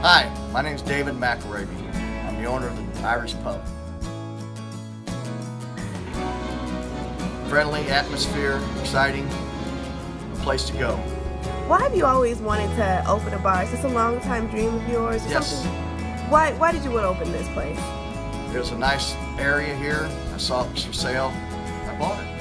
Hi, my name's David McIlravy. I'm the owner of the Irish Pub. Friendly atmosphere, exciting, a place to go. Why have you always wanted to open a bar? Is this a long time dream of yours? Or Yes. something? Why did you want to open this place? There's a nice area here. I saw it was for sale. I bought it.